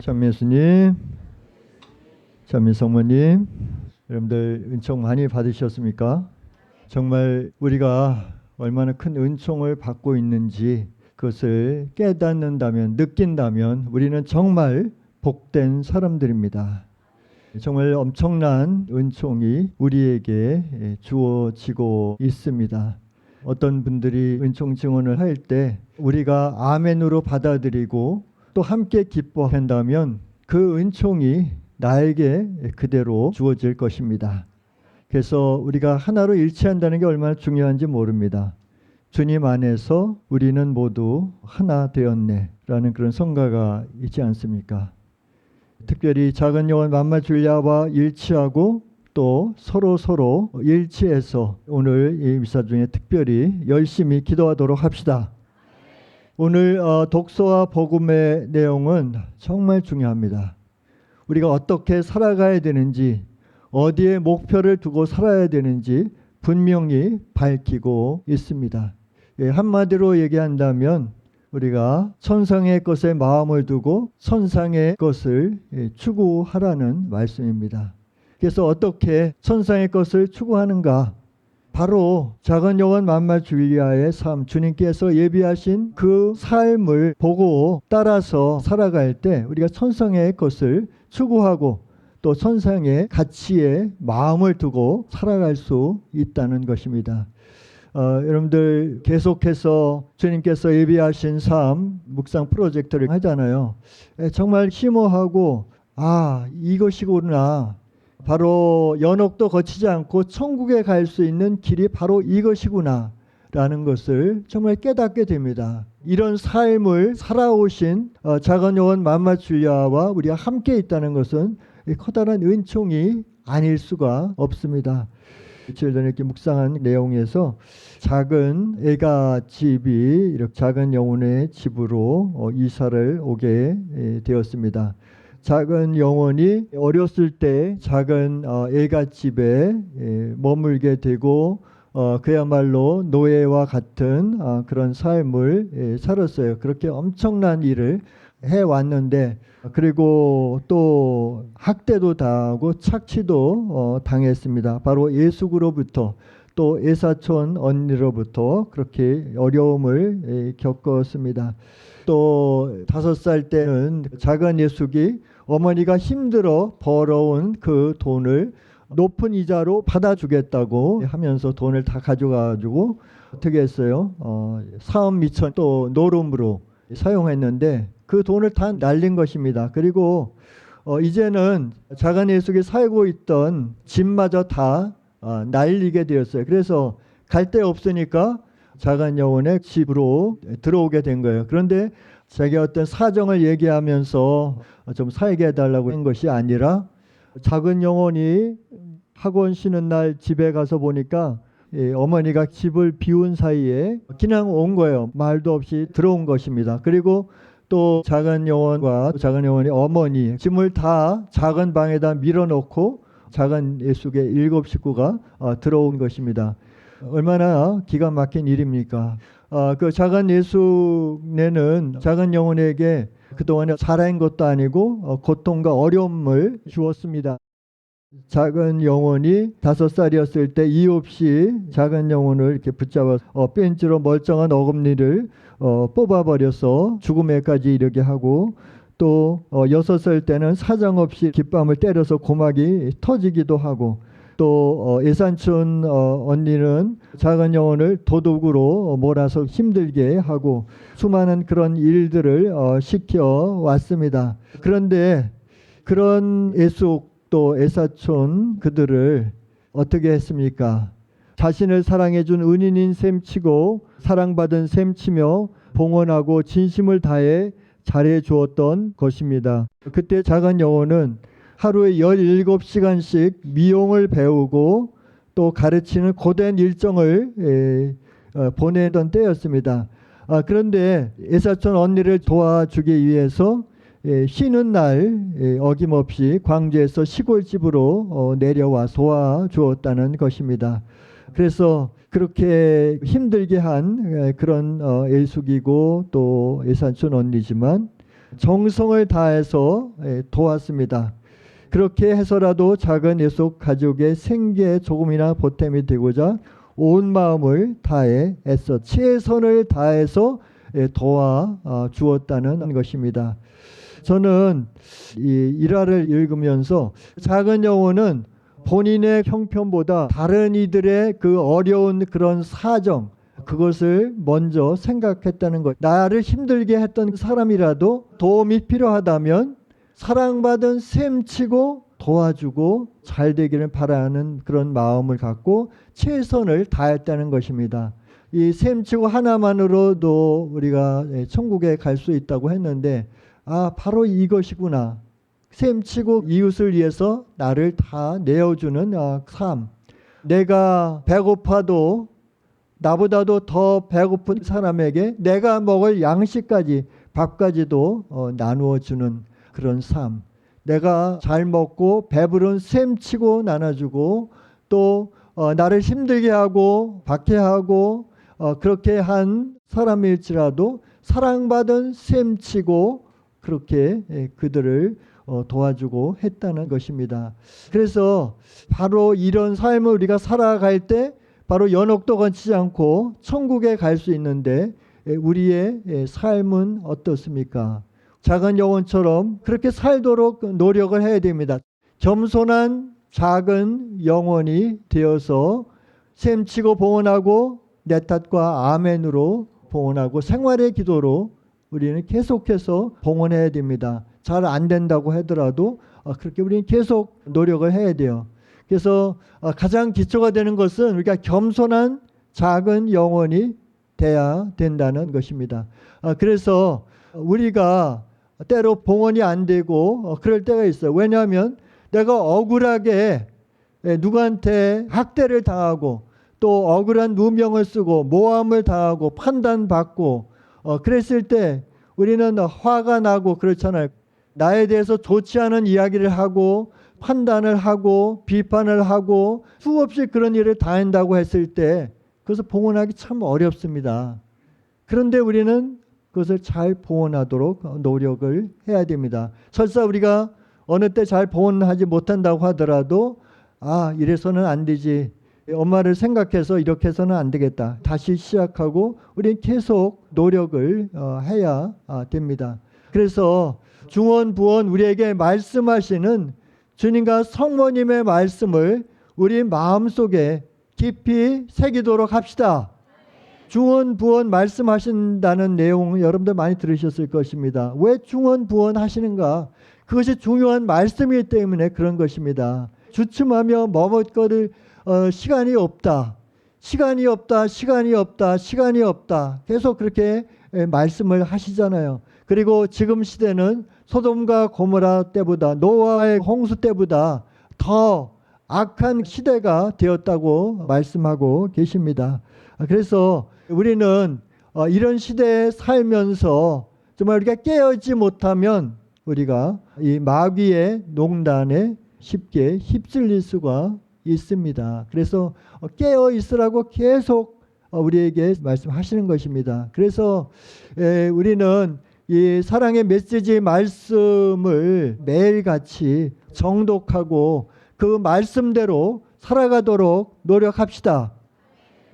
참예수님, 참미성모님, 여러분들 은총 많이 받으셨습니까? 정말 우리가 얼마나 큰 은총을 받고 있는지 그것을 깨닫는다면, 느낀다면 우리는 정말 복된 사람들입니다. 정말 엄청난 은총이 우리에게 주어지고 있습니다. 어떤 분들이 은총 증언을 할 때 우리가 아멘으로 받아들이고 또 함께 기뻐한다면 그 은총이 나에게 그대로 주어질 것입니다. 그래서 우리가 하나로 일치한다는 게 얼마나 중요한지 모릅니다. 주님 안에서 우리는 모두 하나 되었네 라는 그런 성가가 있지 않습니까? 특별히 작은 영혼 만마줄야와 일치하고 또 서로 일치해서 오늘 이 미사 중에 특별히 열심히 기도하도록 합시다. 오늘 독서와 복음의 내용은 정말 중요합니다. 우리가 어떻게 살아가야 되는지, 어디에 목표를 두고 살아야 되는지 분명히 밝히고 있습니다. 한마디로 얘기한다면 우리가 천상의 것에 마음을 두고 천상의 것을 추구하라는 말씀입니다. 그래서 어떻게 천상의 것을 추구하는가? 바로 작은 영혼 만마줄리아의 삶, 주님께서 예비하신 그 삶을 보고 따라서 살아갈 때 우리가 천상의 것을 추구하고 또 천상의 가치에 마음을 두고 살아갈 수 있다는 것입니다. 여러분들 계속해서 주님께서 예비하신 삶 묵상 프로젝트를 하잖아요. 정말 심오하고 이것이구나. 바로 연옥도 거치지 않고 천국에 갈 수 있는 길이 바로 이것이구나 라는 것을 정말 깨닫게 됩니다. 이런 삶을 살아오신 작은 영혼 만마줄야와 우리가 함께 있다는 것은 커다란 은총이 아닐 수가 없습니다. 며칠 전에 이렇게 묵상한 내용에서 작은 애가 집이 이렇게 작은 영혼의 집으로 이사를 오게 되었습니다. 작은 영혼이 어렸을 때 작은 애갓집에 머물게 되고 그야말로 노예와 같은 그런 삶을 살았어요. 그렇게 엄청난 일을 해왔는데 그리고 또 학대도 당하고 착취도 당했습니다. 바로 예숙으로부터 또 애사촌 언니로부터 그렇게 어려움을 겪었습니다. 또 5살 때는 작은 예숙이 어머니가 힘들어 벌어온 그 돈을 높은 이자로 받아주겠다고 하면서 돈을 다 가져가지고 어떻게 했어요? 사업 미천 또 노름으로 사용했는데 그 돈을 다 날린 것입니다. 그리고 이제는 작은 예숙이 살고 있던 집마저 다 날리게 되었어요. 그래서 갈 데 없으니까 작은 영혼의 집으로 들어오게 된 거예요. 그런데 자기 어떤 사정을 얘기하면서 좀 살게 해달라고 한 것이 아니라 작은 영혼이 학원 쉬는 날 집에 가서 보니까 어머니가 집을 비운 사이에 그냥 온 거예요. 말도 없이 들어온 것입니다. 그리고 또 작은 영혼과 작은 영혼의 어머니 짐을 다 작은 방에다 밀어놓고 작은 예숙의 7 식구가 들어온 것입니다. 얼마나 기가 막힌 일입니까? 그 작은 예수네는 작은 영혼에게 그동안에 잘한 것도 아니고 고통과 어려움을 주었습니다. 작은 영혼이 5살이었을 때 이유 없이 작은 영혼을 이렇게 붙잡아 벤치로 멀쩡한 어금니를 뽑아버려서 죽음에까지 이르게 하고 또 6살 때는 사정없이 깃밤을 때려서 고막이 터지기도 하고 또 애산촌 언니는 작은 영혼을 도둑으로 몰아서 힘들게 하고 수많은 그런 일들을 시켜왔습니다. 그런데 그런 애숙 또 애사촌 그들을 어떻게 했습니까? 자신을 사랑해준 은인인 셈치고 사랑받은 셈치며 봉헌하고 진심을 다해 잘해주었던 것입니다. 그때 작은 영혼은 하루에 17시간씩 미용을 배우고 또 가르치는 고된 일정을 보내던 때였습니다. 그런데 애사촌 언니를 도와주기 위해서 쉬는 날 어김없이 광주에서 시골집으로 내려와 도와주었다는 것입니다. 그래서 그렇게 힘들게 한 그런 애숙이고 또 애사촌 언니지만 정성을 다해서 도왔습니다. 그렇게 해서라도 작은 예속 가족의 생계에 조금이나 보탬이 되고자 온 마음을 다해 애써 최선을 다해서 도와 주었다는 것입니다. 저는 이 일화를 읽으면서 작은 영혼은 본인의 형편보다 다른 이들의 그 어려운 그런 사정, 그것을 먼저 생각했다는 것. 나를 힘들게 했던 사람이라도 도움이 필요하다면 사랑받은 셈치고 도와주고 잘 되기를 바라는 그런 마음을 갖고 최선을 다했다는 것입니다. 이 셈치고 하나만으로도 우리가 천국에 갈 수 있다고 했는데, 바로 이것이구나. 셈치고 이웃을 위해서 나를 다 내어주는 삶. 내가 배고파도 나보다도 더 배고픈 사람에게 내가 먹을 양식까지, 밥까지도 나누어 주는 그런 삶. 내가 잘 먹고 배부른 셈치고 나눠주고, 또 나를 힘들게 하고 박해하고 그렇게 한 사람일지라도 사랑받은 셈치고 그렇게 그들을 도와주고 했다는 것입니다. 그래서 바로 이런 삶을 우리가 살아갈 때 바로 연옥도 건치지 않고 천국에 갈 수 있는데, 우리의 삶은 어떻습니까? 작은 영혼처럼 그렇게 살도록 노력을 해야 됩니다. 겸손한 작은 영혼이 되어서 셈치고 봉헌하고 내 탓과 아멘으로 봉헌하고 생활의 기도로 우리는 계속해서 봉헌해야 됩니다. 잘 안 된다고 하더라도 그렇게 우리는 계속 노력을 해야 돼요. 그래서 가장 기초가 되는 것은 우리가 겸손한 작은 영혼이 돼야 된다는 것입니다. 그래서 우리가 때로 봉헌이 안 되고 그럴 때가 있어요. 왜냐하면 내가 억울하게 누구한테 학대를 당하고 또 억울한 누명을 쓰고 모함을 당하고 판단받고 그랬을 때 우리는 화가 나고 그렇잖아요. 나에 대해서 좋지 않은 이야기를 하고 판단을 하고 비판을 하고 수없이 그런 일을 당한다고 했을 때 그것을 봉헌하기 참 어렵습니다. 그런데 우리는 그것을 잘 봉헌하도록 노력을 해야 됩니다. 설사 우리가 어느 때 잘 봉헌하지 못한다고 하더라도 이래서는 안 되지. 엄마를 생각해서 이렇게 해서는 안 되겠다. 다시 시작하고 우리는 계속 노력을 해야 됩니다. 그래서 중언부언 우리에게 말씀하시는 주님과 성모님의 말씀을 우리 마음속에 깊이 새기도록 합시다. 중언부언 말씀하신다는 내용 여러분들 많이 들으셨을 것입니다. 왜 중언부언 하시는가? 그것이 중요한 말씀이기 때문에 그런 것입니다. 주춤하며 머뭇거릴 시간이 없다. 시간이 없다. 시간이 없다. 시간이 없다. 계속 그렇게 말씀을 하시잖아요. 그리고 지금 시대는 소돔과 고모라 때보다 노아의 홍수 때보다 더 악한 시대가 되었다고 말씀하고 계십니다. 그래서 우리는 이런 시대에 살면서 정말 우리가 깨어있지 못하면 우리가 이 마귀의 농단에 쉽게 휩쓸릴 수가 있습니다. 그래서 깨어 있으라고 계속 우리에게 말씀하시는 것입니다. 그래서 우리는 이 사랑의 메시지 말씀을 매일같이 정독하고 그 말씀대로 살아가도록 노력합시다.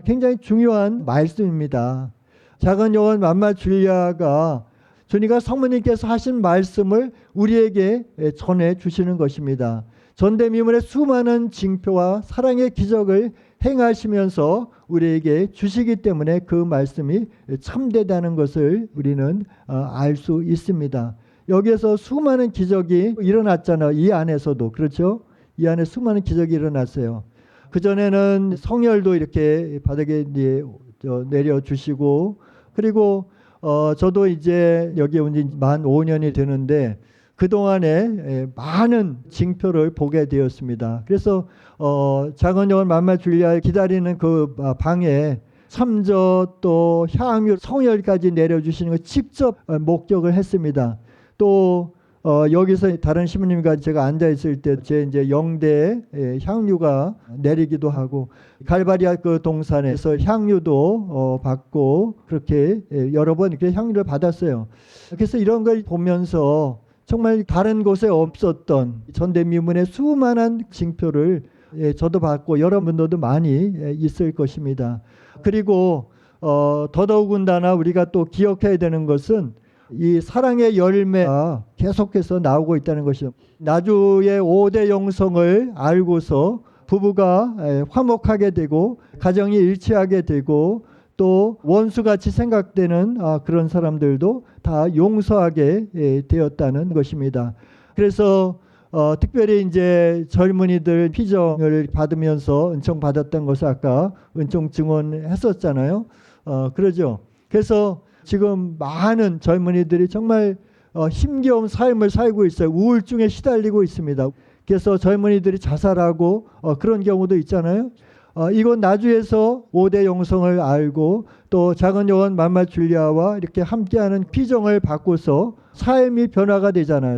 굉장히 중요한 말씀입니다. 작은 영혼 맘마 줄리아가 주님과 성모님께서 하신 말씀을 우리에게 전해 주시는 것입니다. 전대미문의 수많은 징표와 사랑의 기적을 행하시면서 우리에게 주시기 때문에 그 말씀이 참되다는 것을 우리는 알 수 있습니다. 여기에서 수많은 기적이 일어났잖아요. 이 안에서도. 그렇죠? 이 안에 수많은 기적이 일어났어요. 그전에는 성혈도 이렇게 바닥에 내려주시고, 그리고 저도 이제 여기 온 지 만 5년이 되는데 그동안에 많은 징표를 보게 되었습니다. 그래서 작은 영혼 맘마 줄리아 기다리는 그 방에 삼저 또 향유 성혈까지 내려주시는 걸 직접 목격을 했습니다. 또 여기서 다른 신부님과 제가 앉아 있을 때 제 이제 영대에 향유가 내리기도 하고 갈바리아 그 동산에서 향유도 받고 그렇게 여러 번 이렇게 향유를 받았어요. 그래서 이런 걸 보면서 정말 다른 곳에 없었던 전대미문의 수많은 징표를 저도 받고 여러분들도 많이 있을 것입니다. 그리고 더더군다나 우리가 또 기억해야 되는 것은 이 사랑의 열매가 계속해서 나오고 있다는 것이죠. 나주의 5대 영성을 알고서 부부가 화목하게 되고 가정이 일치하게 되고 또 원수같이 생각되는 그런 사람들도 다 용서하게 되었다는 것입니다. 그래서 특별히 이제 젊은이들 피정을 받으면서 은총 받았던 것을 아까 은총 증언했었잖아요. 그러죠. 그래서 지금 많은 젊은이들이 정말 힘겨운 삶을 살고 있어요. 우울증에 시달리고 있습니다. 그래서 젊은이들이 자살하고 그런 경우도 있잖아요. 이건 나주에서 5대 영성을 알고 또 작은 요한 만말 줄리아와 이렇게 함께하는 피정을 받고서 삶이 변화가 되잖아요.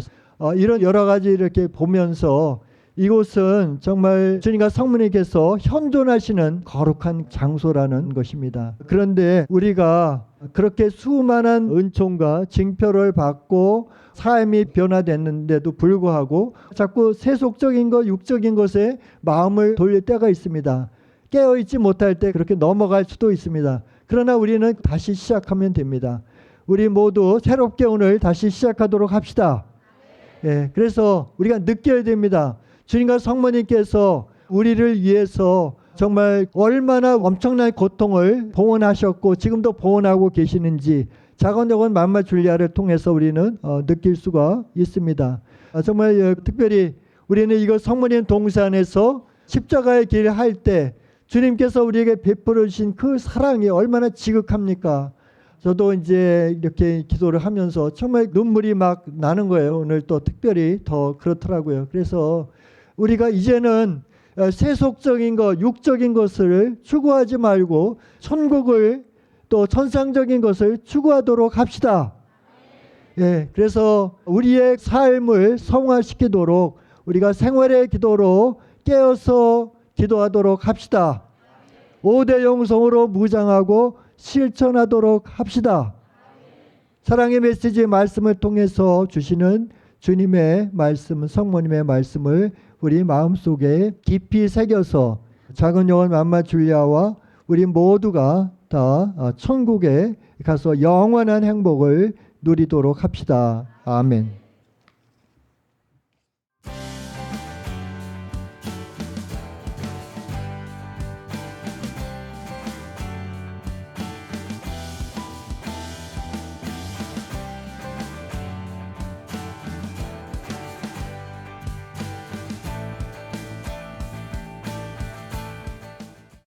이런 여러 가지 이렇게 보면서 이곳은 정말 주님과 성모님께서 현존하시는 거룩한 장소라는 것입니다. 그런데 우리가 그렇게 수많은 은총과 징표를 받고 삶이 변화됐는데도 불구하고 자꾸 세속적인 것, 육적인 것에 마음을 돌릴 때가 있습니다. 깨어있지 못할 때 그렇게 넘어갈 수도 있습니다. 그러나 우리는 다시 시작하면 됩니다. 우리 모두 새롭게 오늘 다시 시작하도록 합시다. 그래서 우리가 느껴야 됩니다. 주님과 성모님께서 우리를 위해서 정말 얼마나 엄청난 고통을 봉헌하셨고 지금도 봉헌하고 계시는지 작은 요한 만말 줄리아를 통해서 우리는 느낄 수가 있습니다. 정말 특별히 우리는 이거 성모님 동산에서 십자가의 길을 할 때 주님께서 우리에게 베풀어 주신 그 사랑이 얼마나 지극합니까? 저도 이제 이렇게 기도를 하면서 정말 눈물이 막 나는 거예요. 오늘 또 특별히 더 그렇더라고요. 그래서 우리가 이제는 세속적인 것, 육적인 것을 추구하지 말고 천국을 또 천상적인 것을 추구하도록 합시다. 그래서 우리의 삶을 성화시키도록 우리가 생활의 기도로 깨어서 기도하도록 합시다. 5대 영성으로 무장하고 실천하도록 합시다. 사랑의 메시지 말씀을 통해서 주시는 주님의 말씀, 성모님의 말씀을 우리 마음속에 깊이 새겨서 작은 요한 만말 줄리아와 우리 모두가 다 천국에 가서 영원한 행복을 누리도록 합시다. 아멘.